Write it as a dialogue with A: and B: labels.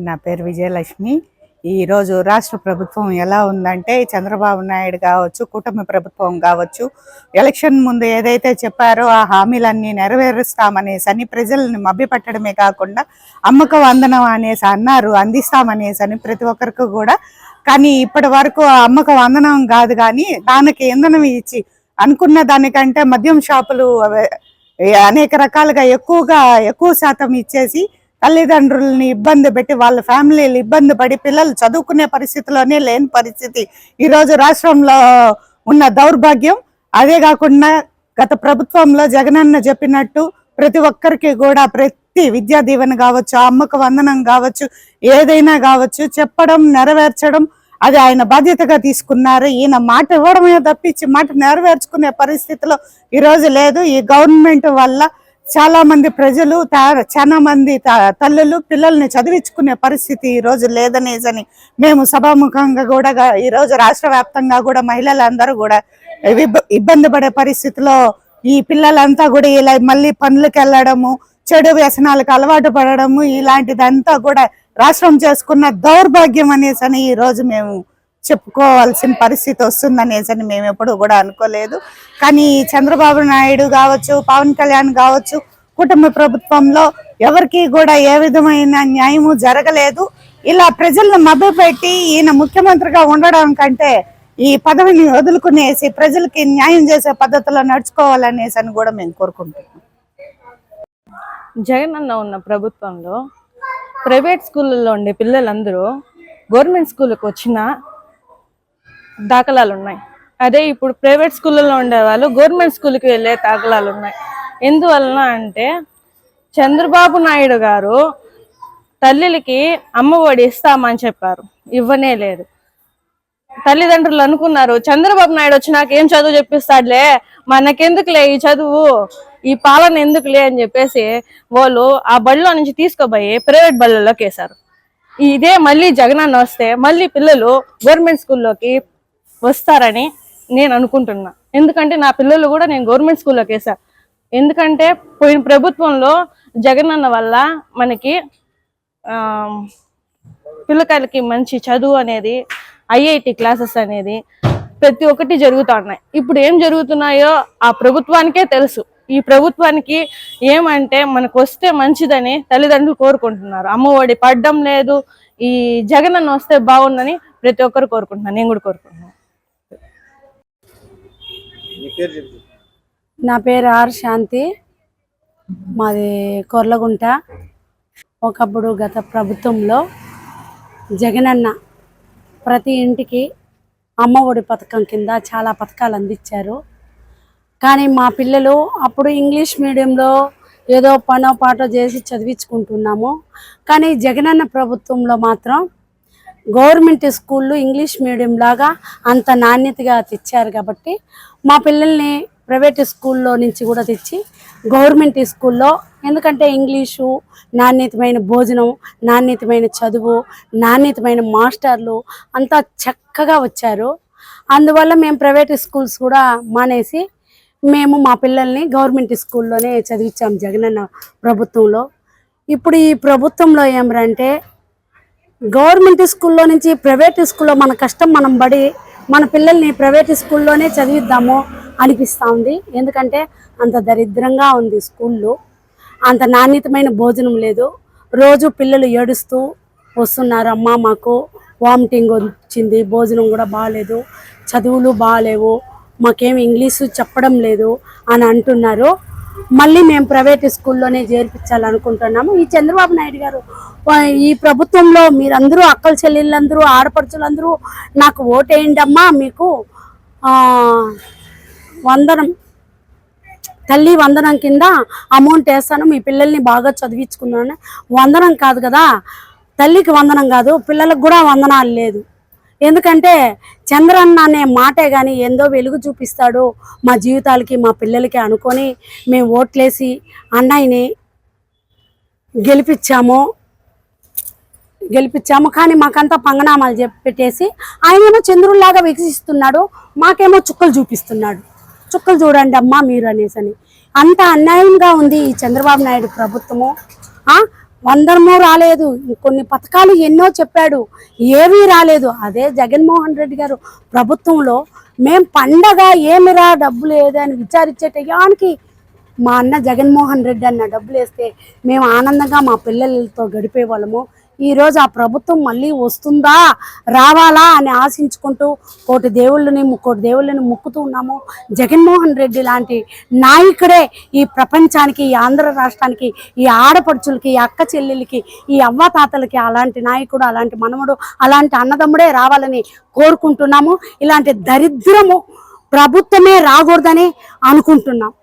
A: నా పేరు విజయలక్ష్మి. ఈరోజు రాష్ట్ర ప్రభుత్వం ఎలా ఉందంటే చంద్రబాబు నాయుడు కావచ్చు, కూటమి ప్రభుత్వం కావచ్చు, ఎలక్షన్ ముందు ఏదైతే చెప్పారో ఆ హామీలన్నీ నెరవేరుస్తామనేసి ప్రజల్ని మభ్యపెట్టడమే కాకుండా అమ్మక వందనం అనేసి అన్నారు, అందిస్తామనేసి ప్రతి ఒక్కరికి కూడా. కానీ ఇప్పటి వరకు ఆ అమ్మక వందనం కాదు, కానీ దానికి ఇంధనం ఇచ్చి అనుకున్న దానికంటే మద్యం షాపులు అనేక రకాలుగా ఎక్కువ శాతం ఇచ్చేసి తల్లిదండ్రులని ఇబ్బంది పెట్టి వాళ్ళ ఫ్యామిలీలు ఇబ్బంది పడి పిల్లలు చదువుకునే పరిస్థితిలోనే లేని పరిస్థితి ఈరోజు రాష్ట్రంలో ఉన్న దౌర్భాగ్యం. అదే కాకుండా గత ప్రభుత్వంలో జగనన్న చెప్పినట్టు ప్రతి ఒక్కరికి కూడా ప్రతి విద్యా దీవెన కావచ్చు, అమ్మక వందనం కావచ్చు, ఏదైనా కావచ్చు చెప్పడం నెరవేర్చడం అది ఆయన బాధ్యతగా తీసుకున్నారు. ఈయన మాట ఇవ్వడమే తప్పించి మాట నెరవేర్చుకునే పరిస్థితిలో ఈరోజు లేదు. ఈ గవర్నమెంట్ వల్ల చాలా మంది ప్రజలు, చాలా మంది తల్లులు పిల్లల్ని చదివించుకునే పరిస్థితి ఈ రోజు లేదనేసని మేము సభాముఖంగా కూడా ఈరోజు రాష్ట్ర వ్యాప్తంగా కూడా మహిళలందరూ కూడా ఇబ్బంది పడే పరిస్థితిలో ఈ పిల్లలంతా కూడా ఇలా మళ్ళీ పనులకు వెళ్ళడము, చెడు వ్యసనాలకు అలవాటు పడడము, ఇలాంటిదంతా కూడా రాష్ట్రం చేసుకున్న దౌర్భాగ్యం అనేసని ఈ రోజు మేము చెప్పుకోవాల్సిన పరిస్థితి వస్తుందనేసని మేము ఎప్పుడు కూడా అనుకోలేదు. కానీ చంద్రబాబు నాయుడు కావచ్చు, పవన్ కళ్యాణ్ కావచ్చు, కుటుంబ ప్రభుత్వంలో ఎవరికి కూడా ఏ విధమైన న్యాయము జరగలేదు. ఇలా ప్రజలను మభ్యపెట్టి ఈయన ముఖ్యమంత్రిగా ఉండడం కంటే ఈ పదవిని వదులుకునేసి ప్రజలకి న్యాయం చేసే పద్ధతిలో నడుచుకోవాలనేసి కూడా మేము కోరుకుంటున్నాం.
B: జగన్ అన్న ఉన్న ప్రభుత్వంలో ప్రైవేట్ స్కూళ్ళల్లో ఉండే పిల్లలందరూ గవర్నమెంట్ స్కూల్కి వచ్చిన దాఖలాలు ఉన్నాయి. అదే ఇప్పుడు ప్రైవేట్ స్కూళ్ళల్లో ఉండే వాళ్ళు గవర్నమెంట్ స్కూల్కి వెళ్ళే దాఖలాలు ఉన్నాయి. ఎందువలన అంటే చంద్రబాబు నాయుడు గారు తల్లికి అమ్మఒడి ఇస్తామని చెప్పారు, ఇవ్వనే లేదు. తల్లిదండ్రులు అనుకున్నారు చంద్రబాబు నాయుడు వచ్చినాక ఏం చదువు చెప్పిస్తాడులే, మనకెందుకులే ఈ చదువు, ఈ పాలన ఎందుకులే అని చెప్పేసి వాళ్ళు ఆ బడిలో నుంచి తీసుకోబోయి ప్రైవేట్ బళ్ళలోకి వేశారు. ఇదే మళ్ళీ జగనన్న వస్తే మళ్ళీ పిల్లలు గవర్నమెంట్ స్కూల్లోకి వస్తారని నేను అనుకుంటున్నా. ఎందుకంటే నా పిల్లలు కూడా నేను గవర్నమెంట్ స్కూల్లోకి వేసా. ఎందుకంటే పోయిన ప్రభుత్వంలో జగనన్న వల్ల మనకి పిల్లకాయలకి మంచి చదువు అనేది, ఐఐటి క్లాసెస్ అనేది ప్రతి ఒక్కటి జరుగుతూ ఉన్నాయి. ఇప్పుడు ఏం జరుగుతున్నాయో ఆ ప్రభుత్వానికే తెలుసు. ఈ ప్రభుత్వానికి ఏమంటే మనకు వస్తే మంచిదని తల్లిదండ్రులు కోరుకుంటున్నారు. అమ్మఒడి పడ్డం లేదు, ఈ జగనన్న వస్తే బాగుందని ప్రతి ఒక్కరు కోరుకుంటున్నారు. నేను కూడా కోరుకుంటున్నాను.
C: నా పేరు ఆర్ శాంతి, మాది కొర్లగుంట. ఒకప్పుడు గత ప్రభుత్వంలో జగనన్న ప్రతి ఇంటికి అమ్మఒడి పథకం కింద చాలా పథకాలు అందించారు. కానీ మా పిల్లలు అప్పుడు ఇంగ్లీష్ మీడియంలో ఏదో పనో పాటో చేసి చదివించుకుంటున్నాము. కానీ జగనన్న ప్రభుత్వంలో మాత్రం గవర్నమెంట్ స్కూళ్ళు ఇంగ్లీష్ మీడియం లాగా అంత నాణ్యతగా తెచ్చారు. కాబట్టి మా పిల్లల్ని ప్రైవేట్ స్కూల్లో నుంచి కూడా తెచ్చి గవర్నమెంట్ స్కూల్లో, ఎందుకంటే ఇంగ్లీషు, నాణ్యతమైన భోజనం, నాణ్యతమైన చదువు, నాణ్యతమైన మాస్టర్లు అంతా చక్కగా వచ్చారు. అందువల్ల మేము ప్రైవేట్ స్కూల్స్ కూడా మానేసి మేము మా పిల్లల్ని గవర్నమెంట్ స్కూల్లోనే చదివించాము జగనన్న ప్రభుత్వంలో. ఇప్పుడు ఈ ప్రభుత్వంలో ఏమరంటే గవర్నమెంట్ స్కూల్లో నుంచి ప్రైవేట్ స్కూల్లో మన కష్టం మనం పడి మన పిల్లల్ని ప్రైవేట్ స్కూల్లోనే చదివిద్దాము అనిపిస్తూ ఉంది. ఎందుకంటే అంత దరిద్రంగా ఉంది స్కూళ్ళు, అంత నాణ్యతమైన భోజనం లేదు. రోజు పిల్లలు ఏడుస్తూ వస్తున్నారు, అమ్మ మాకు వామిటింగ్ వచ్చింది, భోజనం కూడా బాగాలేదు, చదువులు బాగాలేవు, మాకేం ఇంగ్లీషు చెప్పడం లేదు అని అంటున్నారు. మళ్ళీ మేము ప్రైవేట్ స్కూల్లోనే చేర్పించాలనుకుంటున్నాము. ఈ చంద్రబాబు నాయుడు గారు ఈ ప్రభుత్వంలో మీరందరూ అక్కల చెల్లెళ్ళందరూ, ఆడపడుచులందరూ నాకు ఓటేయండి అమ్మా, మీకు వందనం, తల్లి వందనం కింద అమౌంట్ వేస్తాను, మీ పిల్లల్ని బాగా చదివించుకున్నాను. వందనం కాదు కదా, తల్లికి వందనం కాదు, పిల్లలకు కూడా వందనాలు లేదు. ఎందుకంటే చంద్రన్న అనే మాటే కానీ ఎంతో వెలుగు చూపిస్తాడు మా జీవితాలకి, మా పిల్లలకి అనుకొని మేము ఓట్లేసి అన్నయ్యని గెలిపించాము. కానీ మాకంతా పంగనామాలు పెట్టేసి ఆయనేమో చంద్రుల్లాగా వికసిస్తున్నాడు, మాకేమో చుక్కలు చూపిస్తున్నాడు. చుక్కలు చూడండి అమ్మా మీరు అనేసని. అంత అన్యాయంగా ఉంది ఈ చంద్రబాబు నాయుడు ప్రభుత్వము. వందరమో రాలేదు, కొన్ని పథకాలు ఎన్నో చెప్పాడు, ఏమీ రాలేదు. అదే జగన్మోహన్ రెడ్డి గారు ప్రభుత్వంలో మేము పండగ ఏమిరా డబ్బులు ఏదని విచారించే టయానికి మా అన్న జగన్మోహన్ రెడ్డి అన్న డబ్బులు వేస్తే మేము ఆనందంగా మా పిల్లలతో గడిపేవాళ్ళము. ఈరోజు ఆ ప్రభుత్వం మళ్ళీ వస్తుందా రావాలా అని ఆశించుకుంటూ కోటి దేవుళ్ళని మొక్కుతూ ఉన్నాము. జగన్మోహన్ రెడ్డి లాంటి నాయకుడే ఈ ప్రపంచానికి, ఈ ఆంధ్ర రాష్ట్రానికి, ఈ ఆడపడుచులకి, ఈ అక్క చెల్లెలకి, ఈ అవ్వాతాతలకి అలాంటి నాయకుడు, అలాంటి మనవడు, అలాంటి అన్నదమ్ముడే రావాలని కోరుకుంటున్నాము. ఇలాంటి దరిద్రము ప్రభుత్వమే రాకూడదని అనుకుంటున్నాం.